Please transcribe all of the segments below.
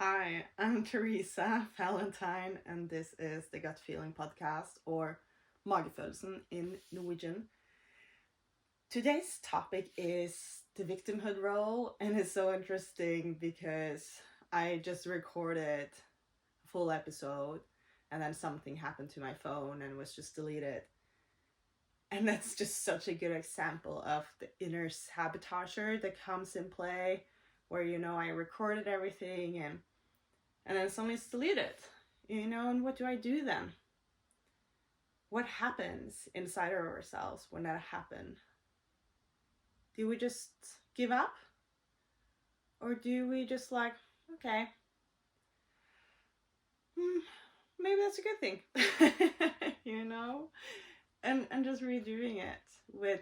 Hi, I'm Teresa Valentine, and this is the Gut Feeling Podcast, or Magefølelsen in Norwegian. Today's topic is the victimhood role, and it's so interesting because I just recorded a full episode, and then something happened to my phone and was just deleted. And that's just such a good example of the inner sabotager that comes in play, where I recorded everything and then suddenly it's deleted. And what do I do then? What happens inside of ourselves when that happens? Do we just give up? Or do we just okay, maybe that's a good thing, and just redoing it with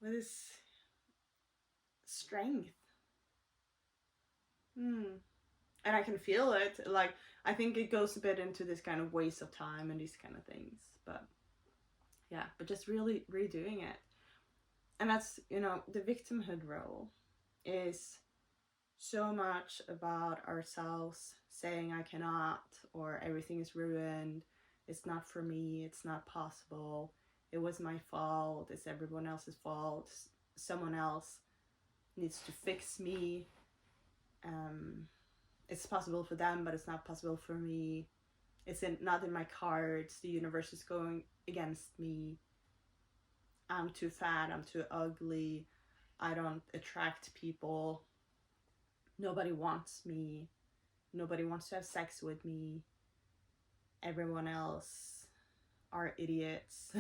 this strength. And I can feel it. I think it goes a bit into this kind of waste of time and these kind of things. But yeah, but just really redoing it. And that's, the victimhood role is so much about ourselves saying I cannot, or everything is ruined, it's not for me, it's not possible, it was my fault, it's everyone else's fault, someone else needs to fix me. It's possible for them, but it's not possible for me. It's not in my cards. The universe is going against me. I'm too fat. I'm too ugly. I don't attract people. Nobody wants me. Nobody wants to have sex with me. Everyone else are idiots,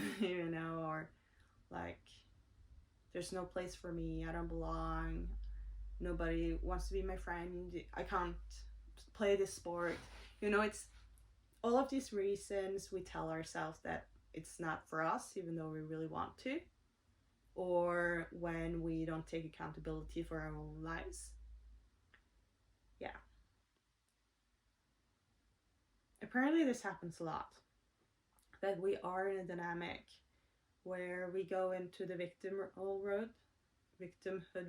or there's no place for me. I don't belong. Nobody wants to be my friend. I can't play this sport. It's all of these reasons we tell ourselves that it's not for us, even though we really want to. Or when we don't take accountability for our own lives. Yeah. Apparently this happens a lot. That we are in a dynamic where we go into the victimhood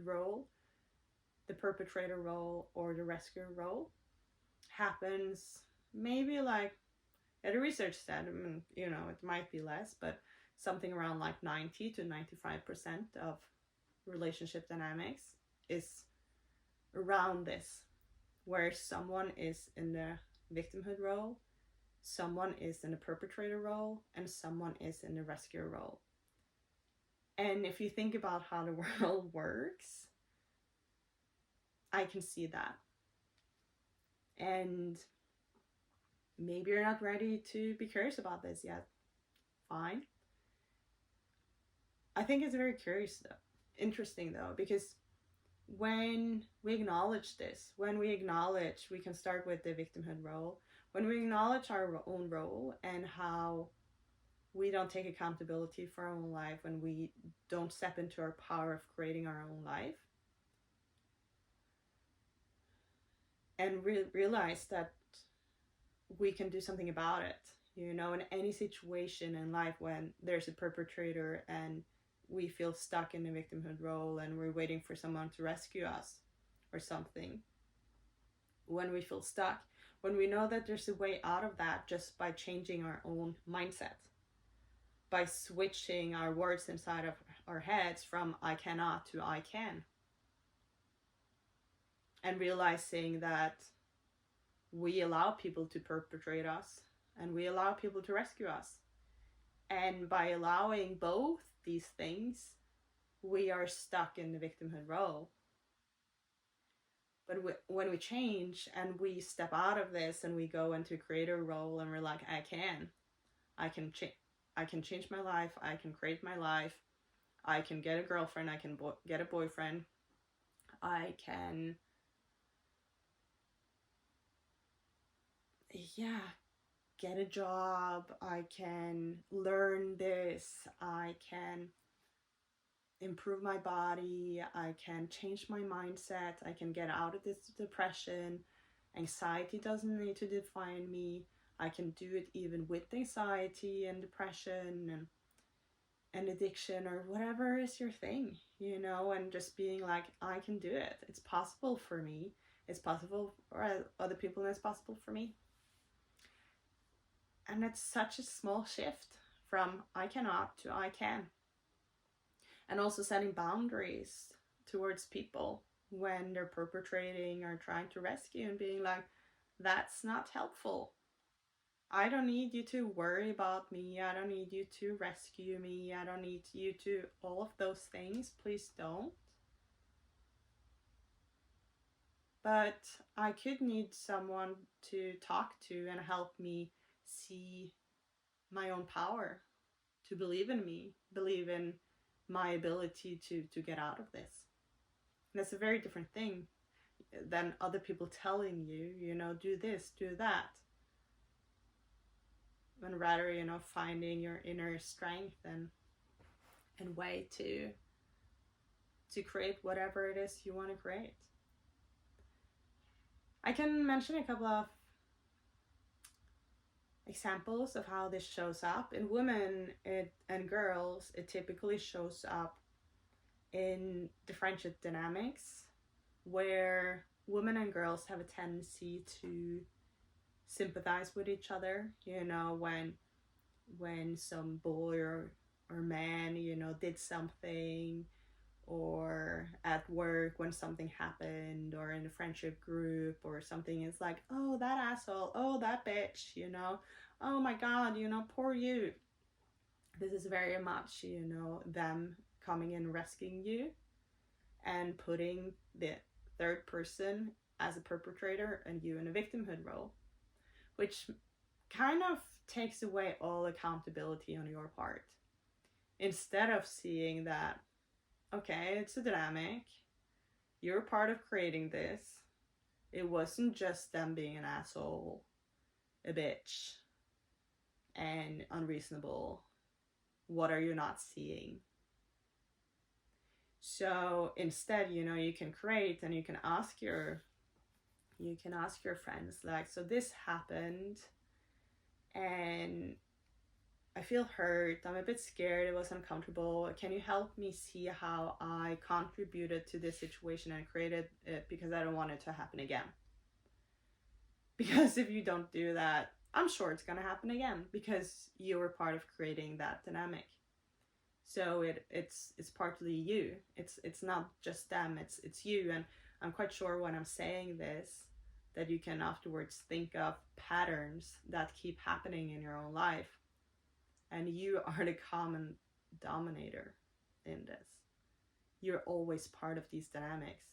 role, the perpetrator role, or the rescuer role. Happens maybe the research said, it might be less, but something around 90 to 95% of relationship dynamics is around this, where someone is in the victimhood role, someone is in the perpetrator role, and someone is in the rescuer role. And if you think about how the world works, I can see that. And maybe you're not ready to be curious about this yet. Fine. I think it's very interesting though, because when we acknowledge this, we can start with the victimhood role. When we acknowledge our own role and how we don't take accountability for our own life, when we don't step into our power of creating our own life, and realize that we can do something about it, in any situation in life when there's a perpetrator and we feel stuck in the victimhood role and we're waiting for someone to rescue us or something. When we feel stuck, when we know that there's a way out of that just by changing our own mindset, by switching our words inside of our heads from I cannot to I can, and realizing that we allow people to perpetrate us and we allow people to rescue us. And by allowing both these things, we are stuck in the victimhood role. But when we change and we step out of this and we go into creator role and we're like, I can change my life, I can create my life, I can get a girlfriend, I can get a boyfriend, I can get a job, I can learn this, I can improve my body, I can change my mindset, I can get out of this depression, anxiety doesn't need to define me, I can do it even with anxiety and depression and addiction or whatever is your thing, and just being like, I can do it, it's possible for me. it's possible for other people and it's possible for me. And it's such a small shift from I cannot to I can. And also setting boundaries towards people when they're perpetrating or trying to rescue, and being like, that's not helpful. I don't need you to worry about me. I don't need you to rescue me. I don't need you to all of those things. Please don't. But I could need someone to talk to and help me see my own power, to believe in me, believe in my ability to get out of this. And that's a very different thing than other people telling you, do this, do that. And rather, finding your inner strength and way to create whatever it is you want to create. I can mention a couple of examples of how this shows up. In women and girls, it typically shows up in the friendship dynamics, where women and girls have a tendency to sympathize with each other. When some boy or man, did something, or at work when something happened, or in a friendship group or something, it's like, oh, that asshole, oh, that bitch, oh my god, poor you. This is very much, them coming in rescuing you and putting the third person as a perpetrator and you in a victimhood role, which kind of takes away all accountability on your part. Instead of seeing that, okay, it's a dynamic, you're part of creating this, it wasn't just them being an asshole, a bitch, and unreasonable. What are you not seeing? So instead, you can create, and you can ask your friends, like, so this happened and I feel hurt, I'm a bit scared, it was uncomfortable, can you help me see how I contributed to this situation and created it, because I don't want it to happen again. Because if you don't do that, I'm sure it's gonna happen again, because you were part of creating that dynamic. So it's partly you, it's not just them, it's you. And I'm quite sure when I'm saying this that you can afterwards think of patterns that keep happening in your own life. And you are the common dominator in this. You're always part of these dynamics.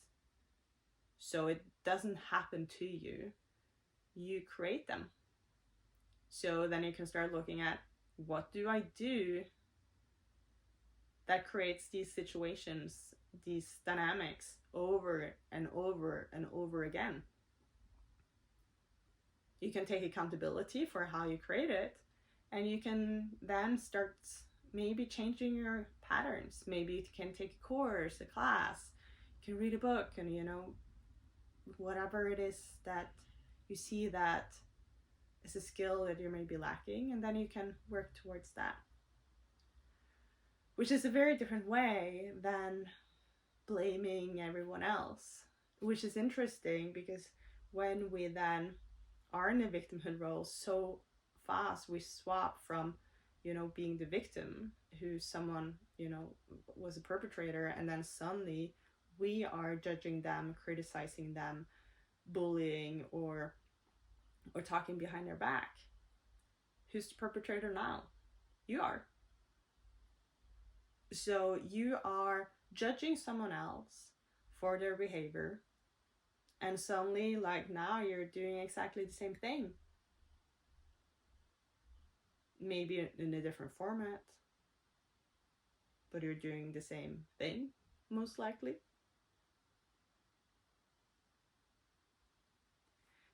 So it doesn't happen to you. You create them. So then you can start looking at, what do I do that creates these situations, these dynamics over and over and over again? You can take accountability for how you create it. And you can then start maybe changing your patterns. Maybe you can take a course, a class, you can read a book, and whatever it is that you see that is a skill that you may be lacking, and then you can work towards that. Which is a very different way than blaming everyone else. Which is interesting, because when we then are in a victimhood role, so fast we swap from being the victim, who someone was a perpetrator, and then suddenly we are judging them, criticizing them, bullying, or talking behind their back. Who's the perpetrator now? You are. So you are judging someone else for their behavior, and suddenly, like, now you're doing exactly the same thing. Maybe in a different format, but you're doing the same thing, most likely.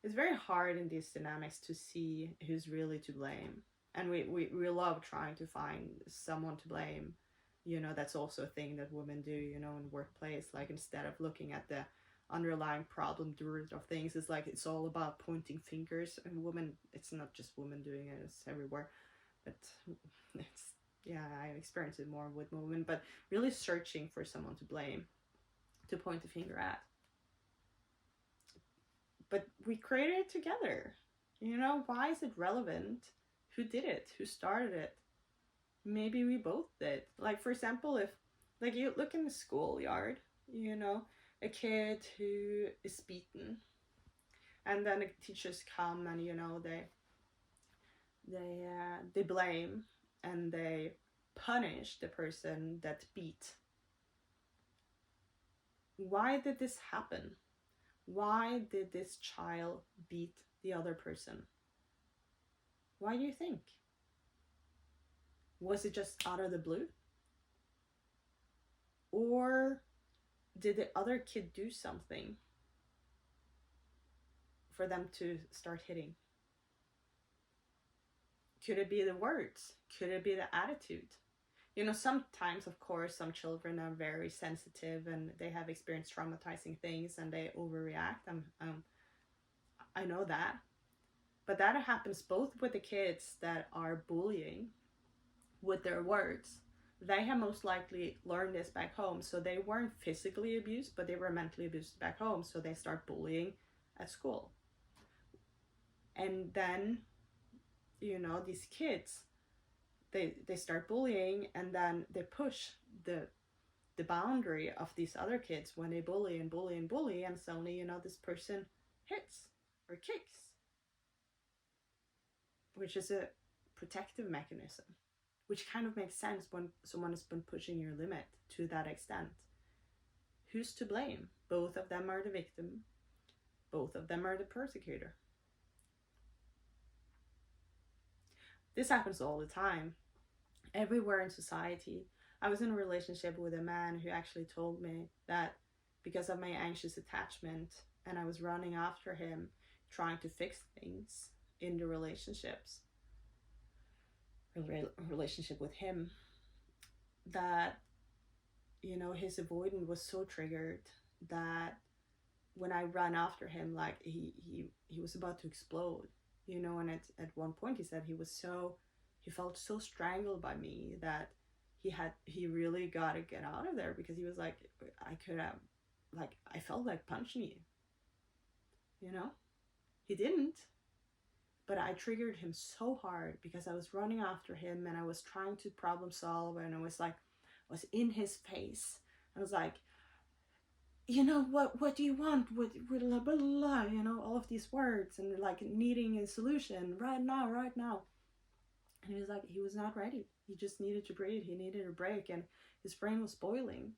It's very hard in these dynamics to see who's really to blame. And we love trying to find someone to blame. That's also a thing that women do, in the workplace. Like, instead of looking at the underlying problem, the root of things, it's like it's all about pointing fingers. And women, it's not just women doing it, it's everywhere. But it's, I experience it more with women, but really searching for someone to blame, to point the finger at. but we created it together. Why is it relevant? Who did it? Who started it? Maybe we both did. Like, for example, if like you look in the schoolyard, a kid who is beaten, and then the teachers come and they blame and they punish the person that beat. Why did this happen? Why did this child beat the other person? Why do you think? Was it just out of the blue? Or did the other kid do something for them to start hitting? Could it be the words? Could it be the attitude? Sometimes, of course, some children are very sensitive and they have experienced traumatizing things and they overreact. I know that. But that happens both with the kids that are bullying with their words. They have most likely learned this back home. So they weren't physically abused, but they were mentally abused back home. So they start bullying at school. And then, these kids, they start bullying, and then they push the boundary of these other kids when they bully and bully and bully, and suddenly, this person hits or kicks, which is a protective mechanism, which kind of makes sense when someone has been pushing your limit to that extent. Who's to blame? Both of them are the victim. Both of them are the persecutor. This happens all the time, everywhere in society. I was in a relationship with a man who actually told me that because of my anxious attachment, and I was running after him, trying to fix things in the relationship with him, that his avoidance was so triggered that when I ran after him, like he was about to explode. And at one point he said he felt so strangled by me that he really got to get out of there, because he was like, I felt like punching you. He didn't, but I triggered him so hard because I was running after him and I was trying to problem solve, and I was in his face. I was like, what do you want with blah, blah, blah, all of these words, and like needing a solution right now. And he was not ready. He just needed to breathe. He needed a break, and his brain was boiling.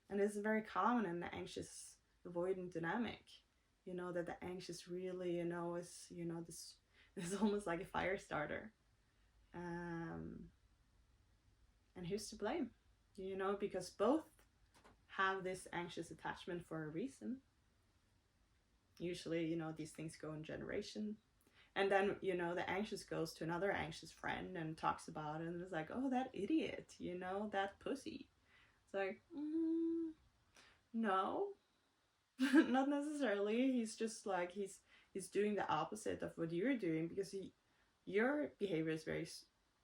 And this is very common in the anxious avoidant dynamic, that the anxious really, is, this is almost like a fire starter. And who's to blame? Because both have this anxious attachment for a reason. Usually, these things go in generation. And then, the anxious goes to another anxious friend and talks about it, and is like, oh, that idiot, that pussy. It's like, no, not necessarily. He's just like, he's doing the opposite of what you're doing, because your behavior is very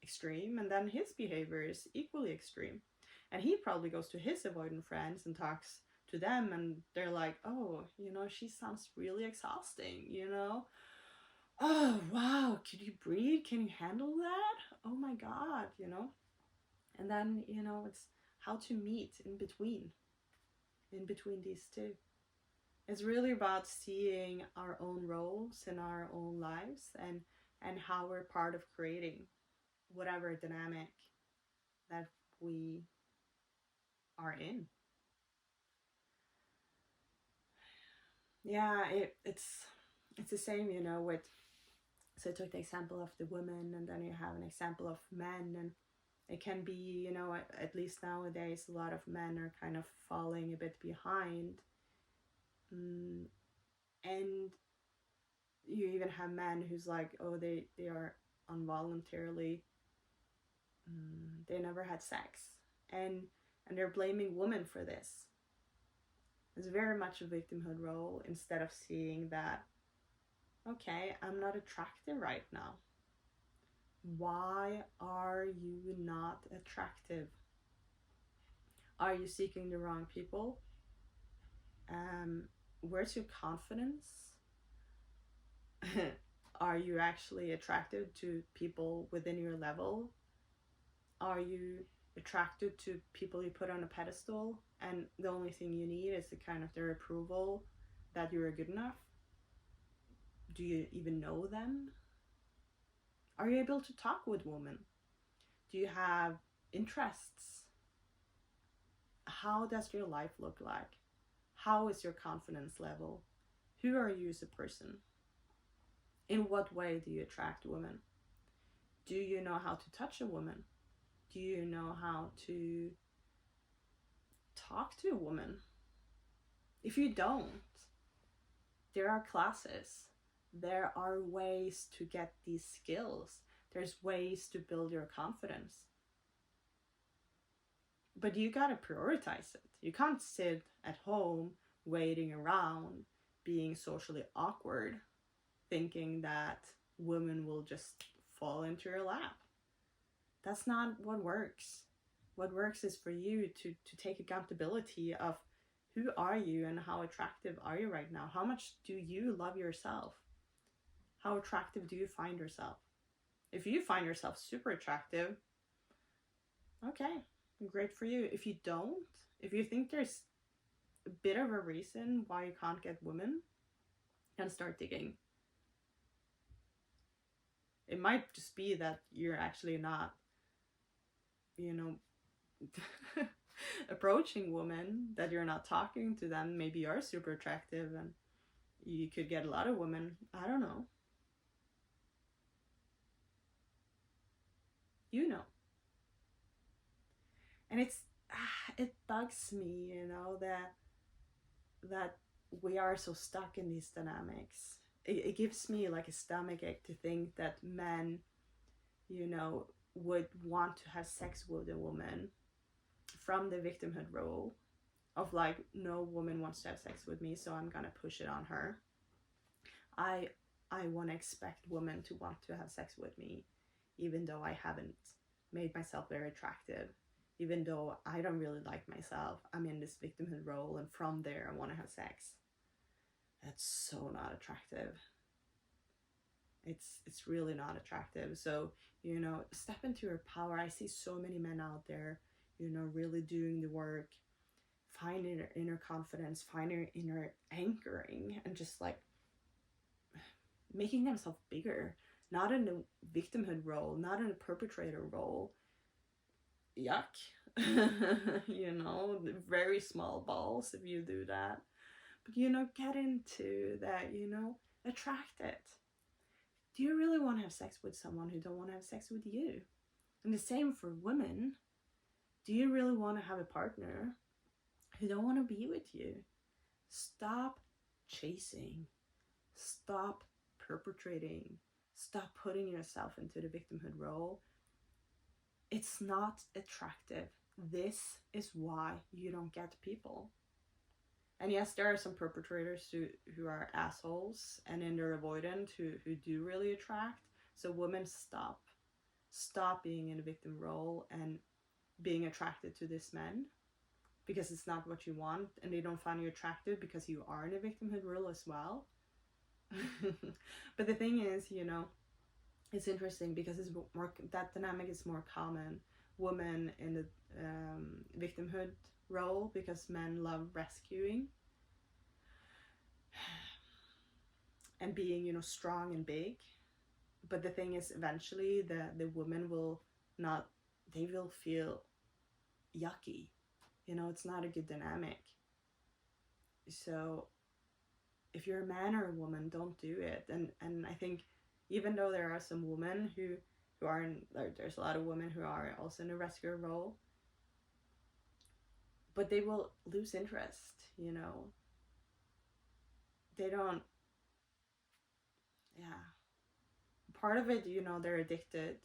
extreme, and then his behavior is equally extreme. And he probably goes to his avoidant friends and talks to them, and they're like, oh, she sounds really exhausting, Oh, wow, can you breathe? Can you handle that? Oh my God, And then, it's how to meet in between these two. It's really about seeing our own roles in our own lives, and how we're part of creating whatever dynamic that we are in. Yeah, it's the same, with, so I took the example of the women, and then you have an example of men, and it can be, at least nowadays, a lot of men are kind of falling a bit behind. And you even have men who's like, oh, they are involuntarily, they never had sex, and they're blaming women for this. It's very much a victimhood role, instead of seeing that, okay, I'm not attractive right now. Why are you not attractive? Are you seeking the wrong people? Where's your confidence? Are you actually attracted to people within your level? Are you attracted to people you put on a pedestal and the only thing you need is the kind of their approval that you're good enough? Do you even know them? Are you able to talk with women? Do you have interests? How does your life look like? How is your confidence level? Who are you as a person? In what way do you attract women? Do you know how to touch a woman? Do you know how to talk to a woman? If you don't, there are classes. There are ways to get these skills. There's ways to build your confidence. But you gotta prioritize it. You can't sit at home waiting around, being socially awkward, thinking that women will just fall into your lap. That's not what works. What works is for you to take accountability of who are you and how attractive are you right now? How much do you love yourself? How attractive do you find yourself? If you find yourself super attractive, okay, great for you. If you don't, if you think there's a bit of a reason why you can't get women, then start digging. It might just be that you're actually not, approaching women, that you're not talking to them. Maybe you're super attractive and you could get a lot of women. I don't know. You know. And it bugs me, that we are so stuck in these dynamics. It gives me like a stomachache to think that men, would want to have sex with a woman from the victimhood role of like, no woman wants to have sex with me, so I'm gonna push it on her. I want to expect women to want to have sex with me, even though I haven't made myself very attractive, even though I don't really like myself. I'm in this victimhood role, and from there I want to have sex. That's so not attractive. It's really not attractive. So, step into your power. I see so many men out there, really doing the work, finding their inner confidence, finding their inner anchoring, and just like making themselves bigger, not in a victimhood role, not in a perpetrator role. Yuck. Very small balls if you do that. But, get into that, attract it. Do you really want to have sex with someone who don't want to have sex with you? And the same for women. Do you really want to have a partner who don't want to be with you? Stop chasing. Stop perpetrating. Stop putting yourself into the victimhood role. It's not attractive. This is why you don't get people. And yes, there are some perpetrators who are assholes and in their avoidant who do really attract. So women, stop being in a victim role and being attracted to this men, because it's not what you want, and they don't find you attractive because you are in a victimhood role as well. But the thing is, it's interesting because it's more, that dynamic is more common. Women in the victimhood role, because men love rescuing and being, strong and big. But the thing is, eventually the women will not, they will feel yucky. It's not a good dynamic. So if you're a man or a woman, don't do it. And I think, even though there are some women who are in, there's a lot of women who are also in a rescuer role, but they will lose interest, They don't, yeah. Part of it, they're addicted.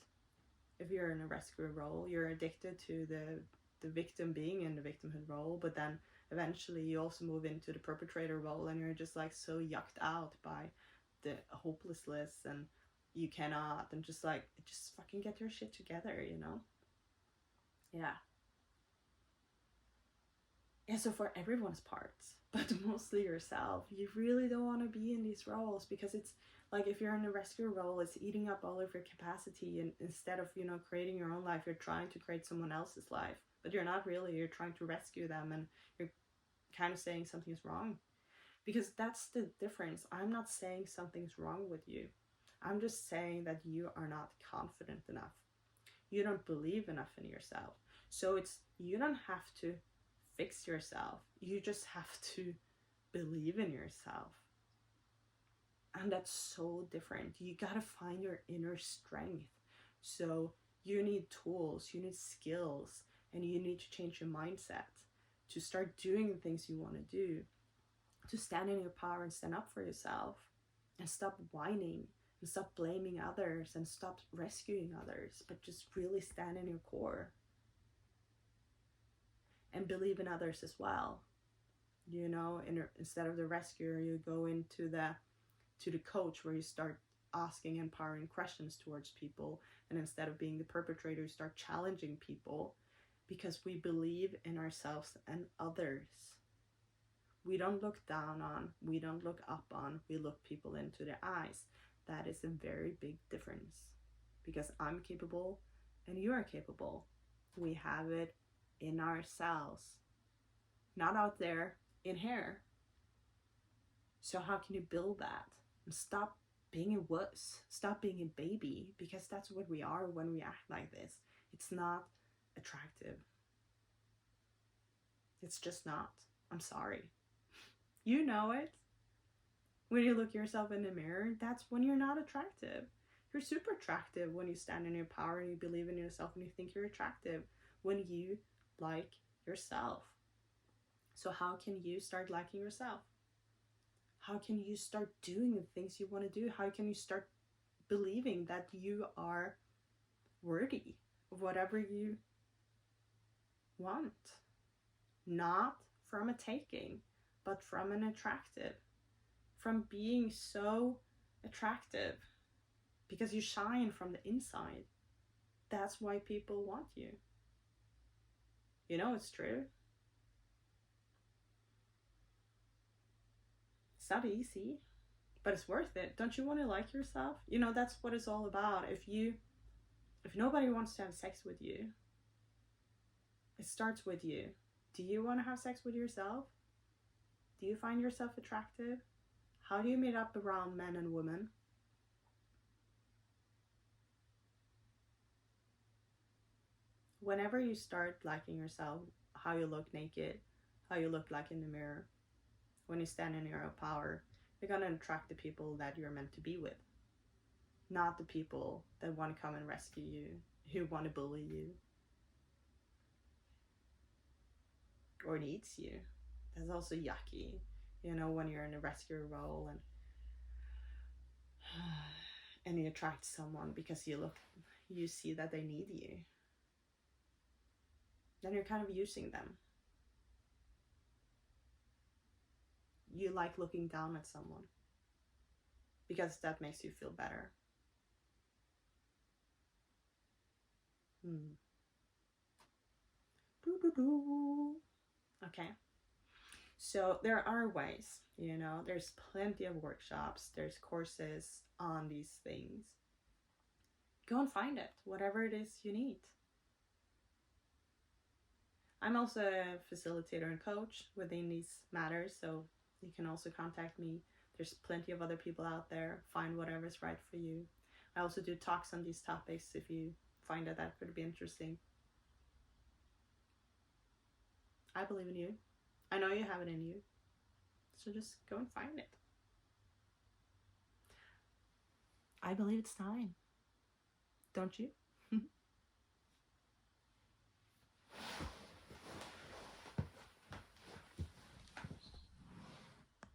If you're in a rescuer role, you're addicted to the victim being in the victimhood role, but then eventually you also move into the perpetrator role, and you're just like so yucked out by the hopelessness, and you cannot, and just fucking get your shit together, Yeah. Yeah, so for everyone's parts, but mostly yourself, you really don't want to be in these roles, because it's like, if you're in a rescue role, it's eating up all of your capacity, and instead of, creating your own life, you're trying to create someone else's life. But you're not really, you're trying to rescue them, and you're kind of saying something's wrong. Because that's the difference. I'm not saying something's wrong with you. I'm just saying that you are not confident enough. You don't believe enough in yourself. So you don't have to fix yourself. You just have to believe in yourself. And that's so different. You gotta find your inner strength. So you need tools, you need skills, and you need to change your mindset to start doing the things you want to do, to stand in your power and stand up for yourself, and stop whining and stop blaming others and stop rescuing others, but just really stand in your core and believe in others as well. Instead of the rescuer, you go into the coach, where you start asking empowering questions towards people, and instead of being the perpetrator, you start challenging people, because we believe in ourselves and others. We don't look down on, we don't look up on, we look people into their eyes. That is a very big difference, because I'm capable and you are capable. We have it in ourselves, not out there in here. So how can you build that? And stop being a wuss, stop being a baby, because that's what we are when we act like this. It's not attractive. It's just not. I'm sorry. You know it. When you look yourself in the mirror, that's when you're not attractive. You're super attractive when you stand in your power and you believe in yourself and you think you're attractive, when you like yourself. So how can you start liking yourself? How can you start doing the things you want to do? How can you start believing that you are worthy of whatever you want? Not from a taking, but from an attractive. From being so attractive, because you shine from the inside. That's why people want you. It's true. It's not easy, but it's worth it. Don't you want to like yourself? That's what it's all about. If nobody wants to have sex with you, it starts with you. Do you want to have sex with yourself? Do you find yourself attractive? How do you meet up around men and women? Whenever you start liking yourself, how you look naked, how you look like in the mirror, when you stand in your own power, you're going to attract the people that you're meant to be with. Not the people that want to come and rescue you, who want to bully you, or needs you. That's also yucky, when you're in a rescue role and you attract someone because you see that they need you. Then you're kind of using them. You like looking down at someone because that makes you feel better. Okay. So there are ways, there's plenty of workshops, there's courses on these things. Go and find it, whatever it is you need. I'm also a facilitator and coach within these matters, so you can also contact me. There's plenty of other people out there. Find whatever's right for you. I also do talks on these topics if you find that could be interesting. I believe in you. I know you have it in you. So just go and find it. I believe it's time. Don't you?